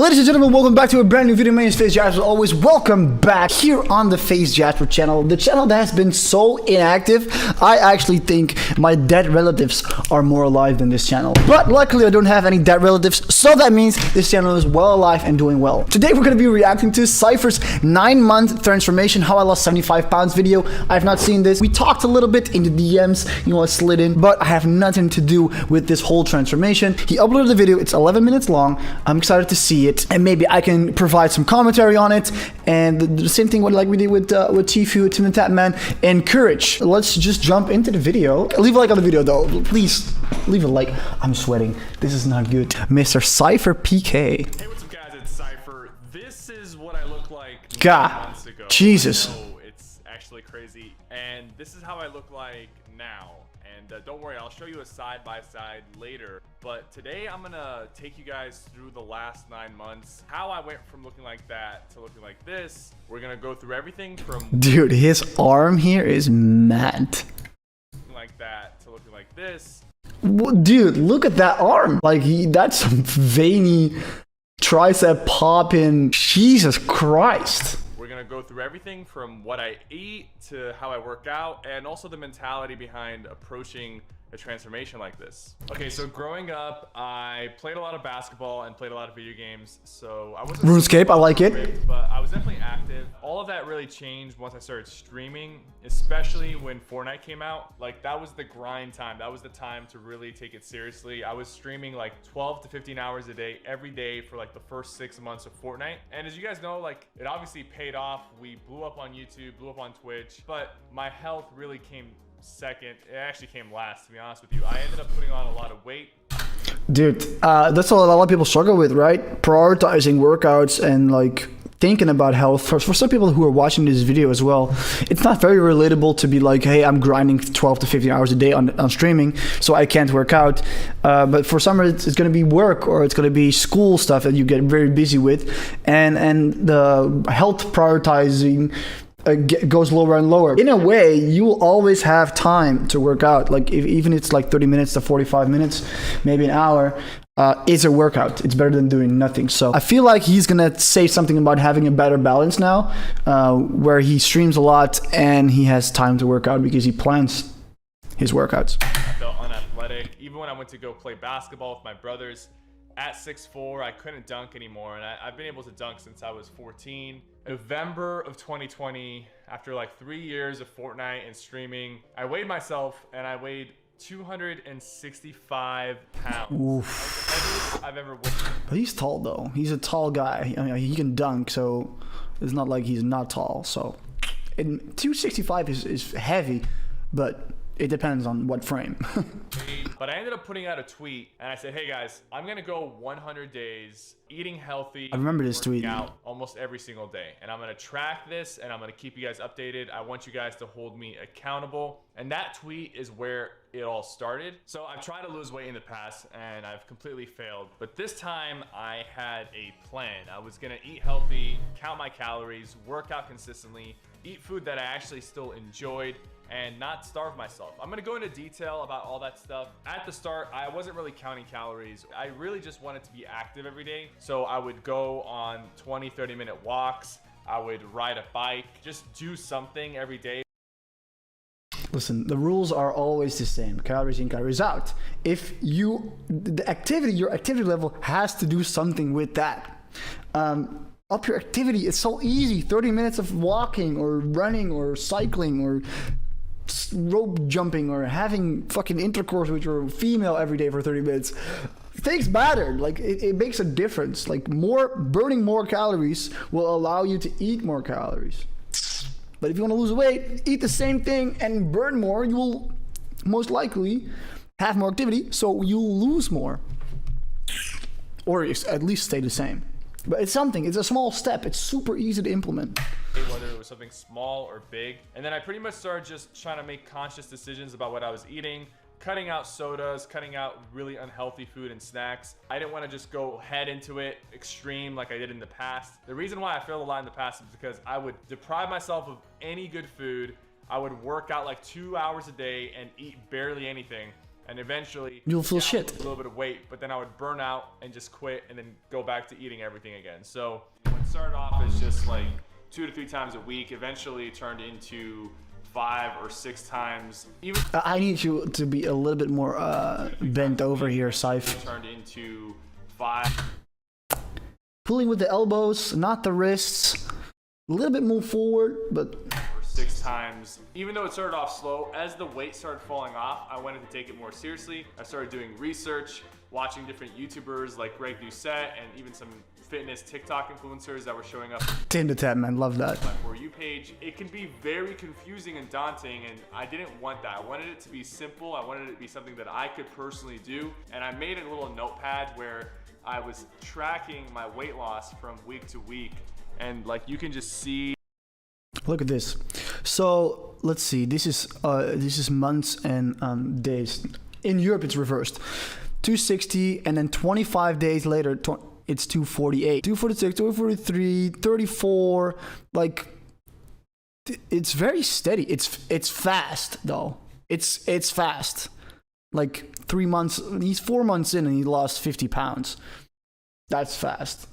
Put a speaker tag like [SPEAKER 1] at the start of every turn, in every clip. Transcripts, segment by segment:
[SPEAKER 1] Ladies and gentlemen, welcome back to a brand new video. My name is FACE.LOSE. As always, welcome back here on the FACE.LOSE channel. The channel that has been so inactive, I actually think my dead relatives are more alive than this channel. But luckily, I don't have any dead relatives, so that means this channel is well alive and doing well. Today, we're going to be reacting to Sypher's 9-month transformation, how I lost 75 pounds video. I have not seen this. We talked a little bit in the DMs, you know, I slid in, but I have nothing to do with this whole transformation. He uploaded the video. It's 11 minutes long. I'm excited to see it, and maybe I can provide some commentary on it. And the same thing like we did with Tifu, Tim the Tapman, and Courage. Let's just jump into the video. Leave a like on the video though, please. Leave a like. I'm sweating. This is not good. Mr. SypherPK.
[SPEAKER 2] Hey, what's up, guys? It's Sypher. This is what I look like
[SPEAKER 1] months ago. Jesus.
[SPEAKER 2] Oh, it's actually crazy. And this is how I look like now. And don't worry, I'll show you a side-by-side later. But today I'm gonna take you guys through the last 9 months, how I went from looking like that to looking like this. We're gonna go through everything from
[SPEAKER 1] dude, his arm here is mad.
[SPEAKER 2] Like that to looking like this.
[SPEAKER 1] Dude, look at that arm. Like that's some veiny tricep popping. Jesus Christ.
[SPEAKER 2] We're gonna go through everything from what I eat to how I work out, and also the mentality behind approaching a transformation like this. Okay, so growing up, I played a lot of basketball and played a lot of video games. So I wasn't
[SPEAKER 1] RuneScape, I like it.
[SPEAKER 2] ripped, but I was definitely active. All of that really changed once I started streaming, especially when Fortnite came out. Like that was the grind time. That was the time to really take it seriously. I was streaming like 12 to 15 hours a day, every day for like the first 6 months of Fortnite. And as you guys know, like it obviously paid off. We blew up on YouTube, blew up on Twitch, but my health really came second. It actually came last, to be honest with you. I ended up putting on a lot of weight.
[SPEAKER 1] Dude, that's what a lot of people struggle with, right? Prioritizing workouts and like thinking about health. For some people who are watching this video as well, it's not very relatable to be like, hey, I'm grinding 12 to 15 hours a day on streaming, so I can't work out. But for some, it's going to be work, or it's going to be school stuff that you get very busy with, and the health prioritizing goes lower and lower. In a way, you will always have time to work out. Like even it's like 30 minutes to 45 minutes, maybe an hour, is a workout. It's better than doing nothing. So I feel like he's gonna say something about having a better balance now, where he streams a lot and he has time to work out because he plans his workouts.
[SPEAKER 2] I felt unathletic. Even when I went to go play basketball with my brothers, at 6'4", I couldn't dunk anymore, and I've been able to dunk since I was 14. November of 2020, after like 3 years of Fortnite and streaming, I weighed myself, and I weighed 265 pounds. Oof. I've ever weighed.
[SPEAKER 1] But he's tall though. He's a tall guy. I mean, he can dunk, so it's not like he's not tall. So, and 265 is heavy, but it depends on what frame.
[SPEAKER 2] But I ended up putting out a tweet, and I said, hey guys, I'm gonna go 100 days eating healthy.
[SPEAKER 1] I remember this tweet.
[SPEAKER 2] Out almost every single day, and I'm gonna track this, and I'm gonna keep you guys updated. I want you guys to hold me accountable, and that tweet is where it all started. So I've tried to lose weight in the past, and I've completely failed. But this time I had a plan. I was gonna eat healthy, count my calories, work out consistently, eat food that I actually still enjoyed, and not starve myself. I'm gonna go into detail about all that stuff. At the start, I wasn't really counting calories. I really just wanted to be active every day. So I would go on 20, 30-minute walks. I would ride a bike, just do something every day.
[SPEAKER 1] Listen, the rules are always the same. Calories in, calories out. If your activity level has to do something with that. Up your activity, it's so easy. 30 minutes of walking or running or cycling or rope jumping or having fucking intercourse with your female every day for 30 minutes. Things matter. Like it makes a difference. Like burning more calories will allow you to eat more calories. But if you want to lose weight, eat the same thing and burn more, you will most likely have more activity, so you'll lose more. Or at least stay the same. But it's something, it's a small step. It's super easy to implement.
[SPEAKER 2] Whether it was something small or big. And then I pretty much started just trying to make conscious decisions about what I was eating, cutting out sodas, cutting out really unhealthy food and snacks. I didn't want to just go head into it extreme like I did in the past. The reason why I failed a lot in the past is because I would deprive myself of any good food. I would work out like 2 hours a day and eat barely anything. And eventually,
[SPEAKER 1] you'll feel
[SPEAKER 2] I would
[SPEAKER 1] shit.
[SPEAKER 2] lose a little bit of weight, but then I would burn out and just quit and then go back to eating everything again. So what started off as just like 2 to 3 times a week, eventually turned into 5 or 6 times. Even
[SPEAKER 1] I need you to be a little bit more bent over here, Syph.
[SPEAKER 2] turned into 5.
[SPEAKER 1] Pulling with the elbows, not the wrists. A little bit more forward, but...
[SPEAKER 2] Or 6 times. Even though it started off slow, as the weight started falling off, I wanted to take it more seriously. I started doing research, watching different YouTubers like Greg Doucette and even some fitness TikTok influencers that were showing up.
[SPEAKER 1] 10 to 10, man. Love that.
[SPEAKER 2] My For You page. It can be very confusing and daunting, and I didn't want that. I wanted it to be simple. I wanted it to be something that I could personally do. And I made a little notepad where I was tracking my weight loss from week to week. And like you can just see.
[SPEAKER 1] Look at this. So let's see. This is months and days. In Europe, it's reversed. 260, and then 25 days later, it's 248, 246, 243, 34. Like, it's very steady. It's fast though. It's fast. Like 3 months. He's 4 months in and he lost 50 pounds. That's fast.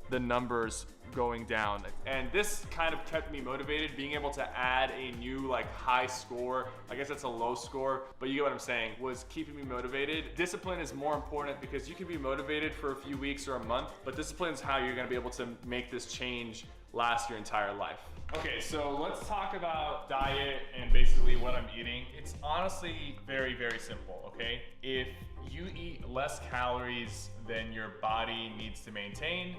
[SPEAKER 2] The numbers going down, and this kind of kept me motivated, being able to add a new like high score. I guess that's a low score, but you get what I'm saying, was keeping me motivated. Discipline is more important because you can be motivated for a few weeks or a month, but discipline is how you're going to be able to make this change last your entire life. Okay, so let's talk about diet and basically what I'm eating. It's honestly very, very simple, okay? If you eat less calories than your body needs to maintain,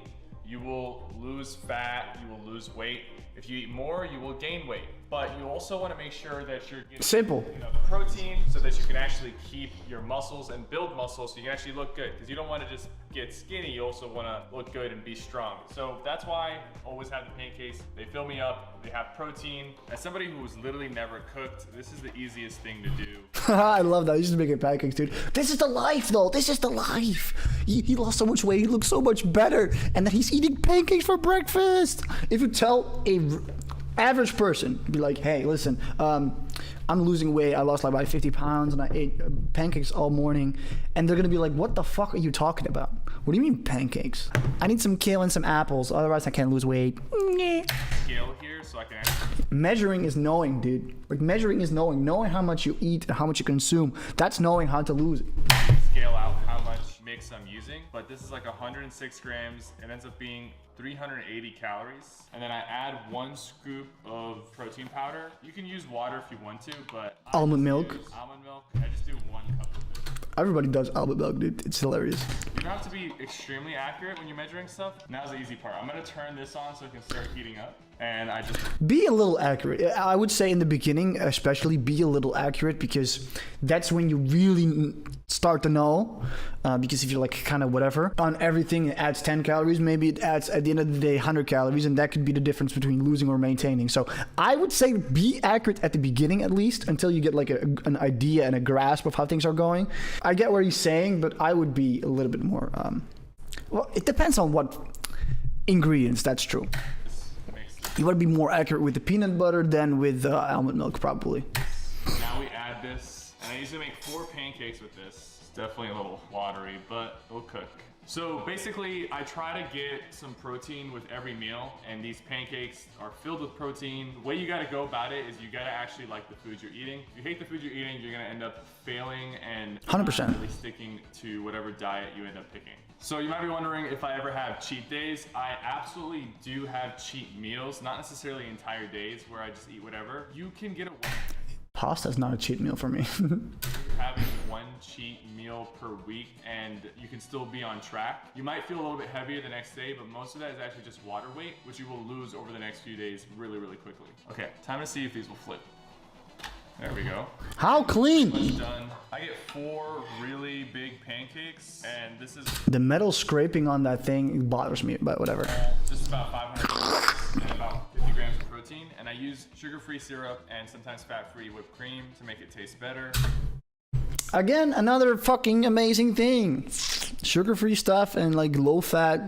[SPEAKER 2] you will lose fat, you will lose weight. If you eat more, you will gain weight. But you also want to make sure that you're getting
[SPEAKER 1] simple,
[SPEAKER 2] enough protein so that you can actually keep your muscles and build muscles so you can actually look good. Because you don't want to just get skinny, you also want to look good and be strong. So that's why I always have the pancakes. They fill me up, they have protein. As somebody who's literally never cooked, this is the easiest thing to do.
[SPEAKER 1] I love that. He's just making pancakes, dude. This is the life, though. This is the life. He lost so much weight. He looks so much better. And then he's eating pancakes for breakfast. If you tell a average person, be like, hey, listen, I'm losing weight. I lost like about 50 pounds and I ate pancakes all morning. And they're going to be like, what the fuck are you talking about? What do you mean pancakes? I need some kale and some apples. Otherwise, I can't lose weight.
[SPEAKER 2] Scale here so I can actually...
[SPEAKER 1] Measuring is knowing, dude. Like, measuring is knowing. Knowing how much you eat and how much you consume. That's knowing how to lose it.
[SPEAKER 2] Scale out how much mix I'm using. But this is like 106 grams. It ends up being 380 calories, and then I add 1 scoop of protein powder. You can use water if you want to, but
[SPEAKER 1] almond milk.
[SPEAKER 2] Almond milk. I just do 1 cup of it.
[SPEAKER 1] Everybody does almond milk, dude. It's hilarious.
[SPEAKER 2] You don't have to be extremely accurate when you're measuring stuff. Now's the easy part. I'm gonna turn this on so it can start heating up. And I just...
[SPEAKER 1] Be a little accurate. I would say in the beginning, especially, be a little accurate, because that's when you really start to know. Because if you're like kind of whatever, on everything it adds 10 calories, maybe it adds at the end of the day 100 calories, and that could be the difference between losing or maintaining. So I would say be accurate at the beginning, at least, until you get like an idea and a grasp of how things are going. I get what he's saying, but I would be a little bit more... well, it depends on what ingredients, that's true. You want to be more accurate with the peanut butter than with almond milk, probably.
[SPEAKER 2] Now we add this, and I usually make 4 pancakes with this. It's definitely a little watery, but it'll cook. So basically, I try to get some protein with every meal, and these pancakes are filled with protein. The way you gotta go about it is you gotta actually like the food you're eating. If you hate the food you're eating, you're gonna end up failing and
[SPEAKER 1] 100%
[SPEAKER 2] not really sticking to whatever diet you end up picking. So you might be wondering if I ever have cheat days. I absolutely do have cheat meals, not necessarily entire days where I just eat whatever. You can get away.
[SPEAKER 1] Pasta's not a cheat meal for me.
[SPEAKER 2] Having 1 cheat meal per week, and you can still be on track. You might feel a little bit heavier the next day, but most of that is actually just water weight, which you will lose over the next few days really, really quickly. Okay, time to see if these will flip. There we go.
[SPEAKER 1] How clean!
[SPEAKER 2] Much done. I get 4 really big pancakes, and this is...
[SPEAKER 1] The metal scraping on that thing bothers me, but whatever.
[SPEAKER 2] Just about 500 calories and about 50 grams of protein, and I use sugar-free syrup and sometimes fat-free whipped cream to make it taste better.
[SPEAKER 1] Again, another fucking amazing thing. Sugar-free stuff and like low-fat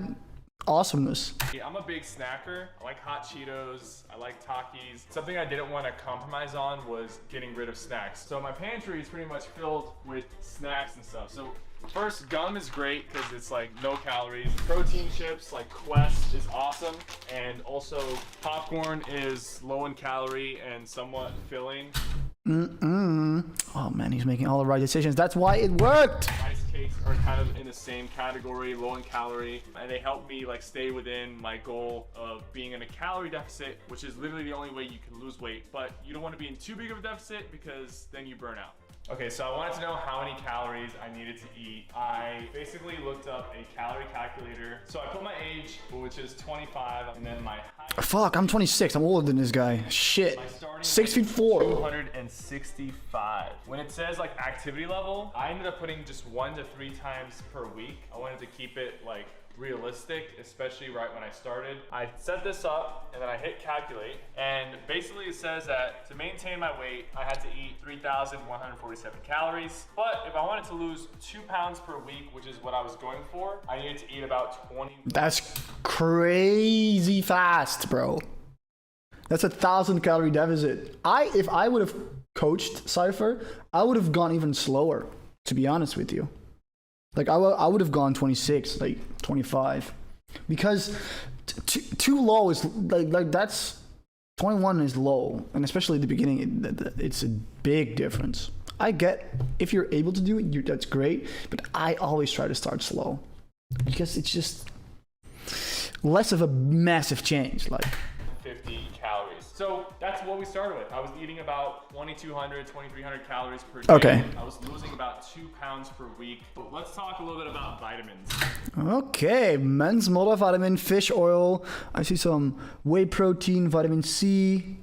[SPEAKER 1] awesomeness.
[SPEAKER 2] I'm a big snacker. I like hot Cheetos. I like Takis. Something I didn't want to compromise on was getting rid of snacks. So my pantry is pretty much filled with snacks and stuff. So first, gum is great because it's like no calories. Protein chips like Quest is awesome. And also popcorn is low in calorie and somewhat filling.
[SPEAKER 1] Oh man, he's making all the right decisions. That's why it worked.
[SPEAKER 2] Rice cakes are kind of in the same category, low in calorie, and they help me like stay within my goal of being in a calorie deficit, which is literally the only way you can lose weight. But you don't want to be in too big of a deficit because then you burn out. Okay, so I wanted to know how many calories I needed to eat. I basically looked up a calorie calculator. So I put my age, which is 25, and then my height.
[SPEAKER 1] Fuck, I'm 26. I'm older than this guy. Shit. 6'4".
[SPEAKER 2] 265. When it says like activity level, I ended up putting just 1 to 3 times per week. I wanted to keep it like realistic, especially right when I started. I set this up and then I hit calculate, and basically it says that to maintain my weight I had to eat 3,147 calories, but if I wanted to lose 2 pounds per week, which is what I was going for, I needed to eat about 20.
[SPEAKER 1] That's crazy fast, bro. That's 1,000 calorie deficit. If I would have coached Cypher, I would have gone even slower, to be honest with you. Like I would have gone 26, like 25, because too low is like that's 21 is low, and especially at the beginning, it's a big difference. I get if you're able to do it, that's great, but I always try to start slow because it's just less of a massive change. Like
[SPEAKER 2] 50 calories. So that's what we started with. I was eating about 2,200, 2,300 calories per day.
[SPEAKER 1] Okay.
[SPEAKER 2] I was losing about 2 pounds per week. But let's talk a little bit about vitamins.
[SPEAKER 1] Okay, men's multivitamin, fish oil. I see some whey protein, vitamin C.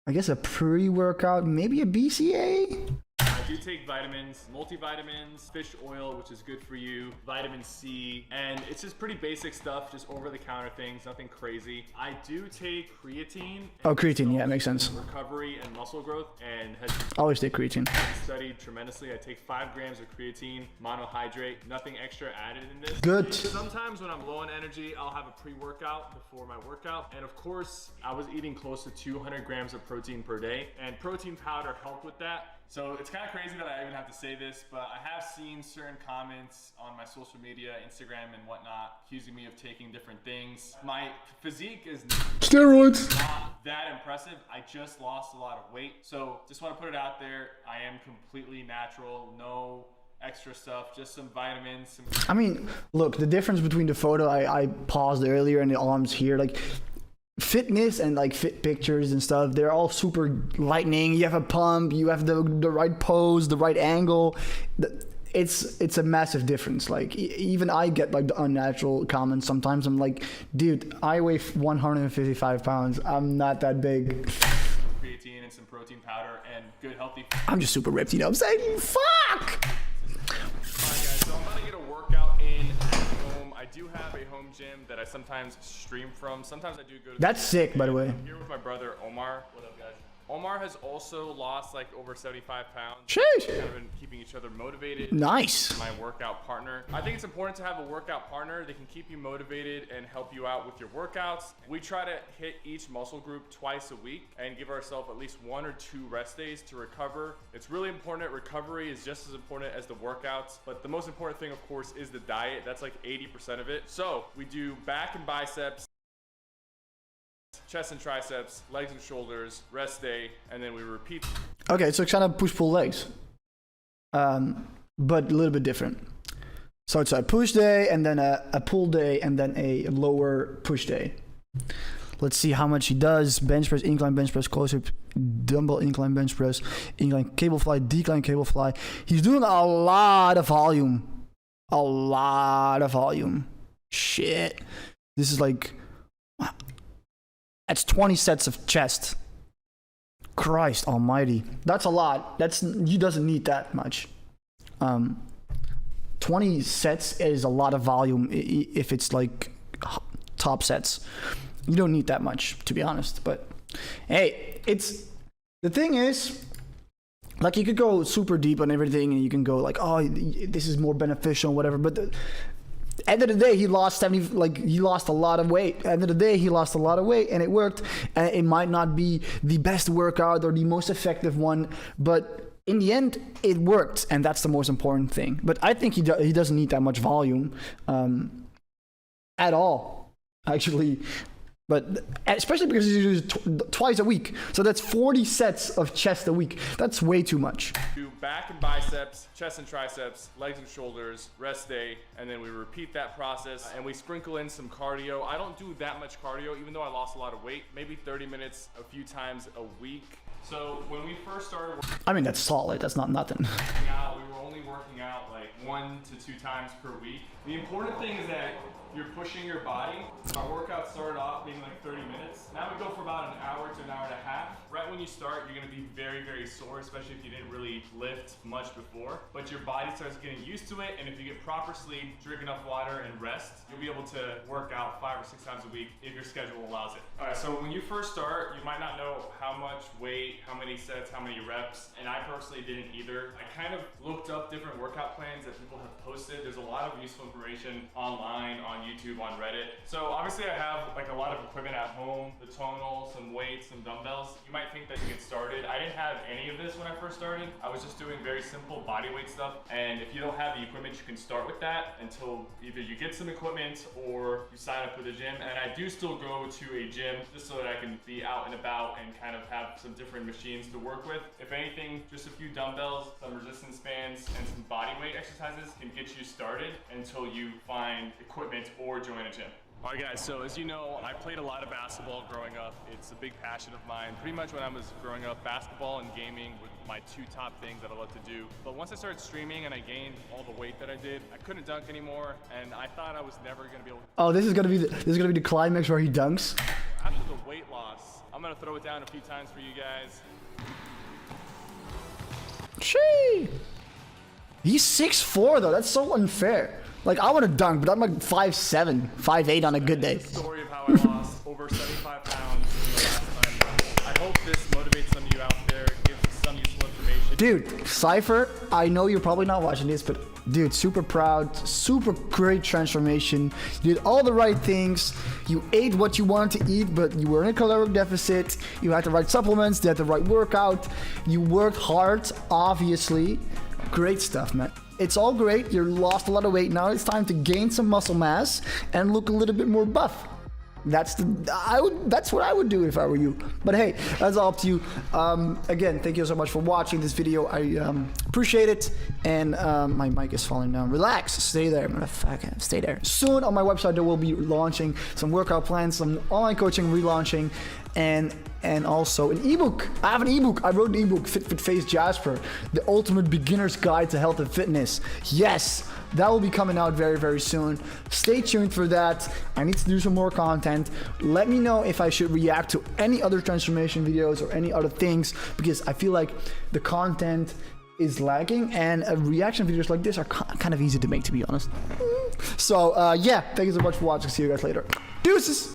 [SPEAKER 1] I guess a pre-workout, maybe a BCA.
[SPEAKER 2] I do take vitamins, multivitamins, fish oil, which is good for you, vitamin C, and it's just pretty basic stuff, just over-the-counter things, nothing crazy. I do take creatine.
[SPEAKER 1] Oh, creatine, yeah, makes sense.
[SPEAKER 2] Recovery and muscle growth, and has
[SPEAKER 1] Always take creatine.
[SPEAKER 2] studied tremendously. I take 5 grams of creatine, monohydrate, nothing extra added in this.
[SPEAKER 1] Good.
[SPEAKER 2] Sometimes when I'm low on energy, I'll have a pre-workout before my workout, and of course, I was eating close to 200 grams of protein per day, and protein powder helped with that. So it's kind of crazy that I even have to say this, but I have seen certain comments on my social media, Instagram and whatnot, accusing me of taking different things. My physique is
[SPEAKER 1] Steroids.
[SPEAKER 2] not that impressive. I just lost a lot of weight. So just want to put it out there. I am completely natural, no extra stuff, just some vitamins.
[SPEAKER 1] I mean, look, the difference between the photo I paused earlier and the arms here, like fitness and like fit pictures and stuff, they're all super lightning. You have a pump, you have the right pose, the right angle. It's a massive difference. Like even I get like the unnatural comments sometimes. I'm like, dude, I weigh 155 pounds. I'm not that big.
[SPEAKER 2] Creatine and some protein powder and good healthy.
[SPEAKER 1] I'm just super ripped, you know what I'm saying? Fuck!
[SPEAKER 2] Alright guys, so I'm about to get a workout in at home. I do have a home gym that I sometimes stream from. Sometimes I do go to.
[SPEAKER 1] That's sick, by the way.
[SPEAKER 2] I'm here with my brother Omar. What up, guys? Omar has also lost like over 75 pounds.
[SPEAKER 1] Sheesh.
[SPEAKER 2] We've kind of been keeping each other motivated.
[SPEAKER 1] Nice.
[SPEAKER 2] My workout partner. I think it's important to have a workout partner that can keep you motivated and help you out with your workouts. We try to hit each muscle group twice a week and give ourselves at least 1 or 2 rest days to recover. It's really important. Recovery is just as important as the workouts, but the most important thing, of course, is the diet. That's like 80% of it. So we do back and biceps, chest and triceps, legs and shoulders, rest day, and then we repeat.
[SPEAKER 1] Okay, so it's kind of push-pull legs, but a little bit different. So it's a push day and then a pull day and then a lower push day. Let's see how much he does. Bench press, incline bench press, close-up, dumbbell incline bench press, incline cable fly, decline cable fly. He's doing a lot of volume. A lot of volume. Shit. This is like... That's 20 sets of chest. Christ almighty. That's a lot. You doesn't need that much. 20 sets is a lot of volume if it's like top sets. You don't need that much, to be honest. But hey, the thing is, like you could go super deep on everything and you can go like, oh, this is more beneficial, whatever. But End of the day, he lost 70, like he lost a lot of weight. End of the day, he lost a lot of weight, and it worked. And it might not be the best workout or the most effective one, but in the end, it worked, and that's the most important thing. But I think he doesn't need that much volume at all, actually. But especially because he uses twice a week. So that's 40 sets of chest a week. That's way too much.
[SPEAKER 2] Do back and biceps, chest and triceps, legs and shoulders, rest day, and then we repeat that process and we sprinkle in some cardio. I don't do that much cardio, even though I lost a lot of weight, maybe 30 minutes a few times a week. So when we first started
[SPEAKER 1] I mean, that's solid. That's not nothing.
[SPEAKER 2] working out, we were only working out like 1 to 2 times per week. The important thing is that you're pushing your body. Our workout started off being like 30 minutes. Now we go for about an hour to an hour and a half. Right when you start, you're gonna be very, very sore, especially if you didn't really lift much before. But your body starts getting used to it, and if you get proper sleep, drink enough water, and rest, you'll be able to work out 5 or 6 times a week if your schedule allows it. All right, so when you first start, you might not know how much weight, how many sets, how many reps, and I personally didn't either. I kind of looked up different workout plans that people have posted. There's a lot of useful information online, on YouTube, on Reddit. So obviously I have like a lot of equipment at home, the tonal, some weights, some dumbbells. You might think that to get started, I didn't have any of this when I first started. I was just doing very simple body weight stuff. And if you don't have the equipment, you can start with that until either you get some equipment or you sign up with a gym. And I do still go to a gym just so that I can be out and about and kind of have some different machines to work with. If anything, just a few dumbbells, some resistance bands, and some body weight exercises can get you started until you find equipment or join a gym. All right guys, so as you know, I played a lot of basketball growing up. It's a big passion of mine. Pretty much when I was growing up, basketball and gaming were my 2 top things that I love to do. But once I started streaming and I gained all the weight that I did, I couldn't dunk anymore, and I thought I was never gonna be able to.
[SPEAKER 1] Oh, this is gonna be the climax where he dunks.
[SPEAKER 2] After the weight loss, I'm gonna throw it down a few times for you guys.
[SPEAKER 1] Shee! He's 6'4" though. That's so unfair. Like, I want to dunk, but I'm like 5'7", 5'8" on a good day.
[SPEAKER 2] This is the story of how I lost over 75 pounds in the last 9 months. I hope this motivates some of you out there, gives some useful information.
[SPEAKER 1] Dude, Cypher, I know you're probably not watching this, but dude, super proud, super great transformation. You did all the right things. You ate what you wanted to eat, but you were in a caloric deficit. You had the right supplements, you had the right workout. You worked hard, obviously. Great stuff, man. It's all great. You lost a lot of weight. Now it's time to gain some muscle mass and look a little bit more buff. That's what I would do if I were you. But hey, that's all up to you. Again, thank you so much for watching this video. I appreciate it. And my mic is falling down. Relax. Stay there, motherfucker. Stay there. Soon on my website, there will be launching some workout plans, some online coaching relaunching, and also an ebook. I have an ebook. I wrote an ebook, Fit Fit Face Jasper, the ultimate beginner's guide to health and fitness. Yes, that will be coming out very, very soon. Stay tuned for that. I need to do some more content. Let me know if I should react to any other transformation videos or any other things, because I feel like the content is lagging, and reaction videos like this are kind of easy to make, to be honest. So yeah, thank you so much for watching. See you guys later. Deuces.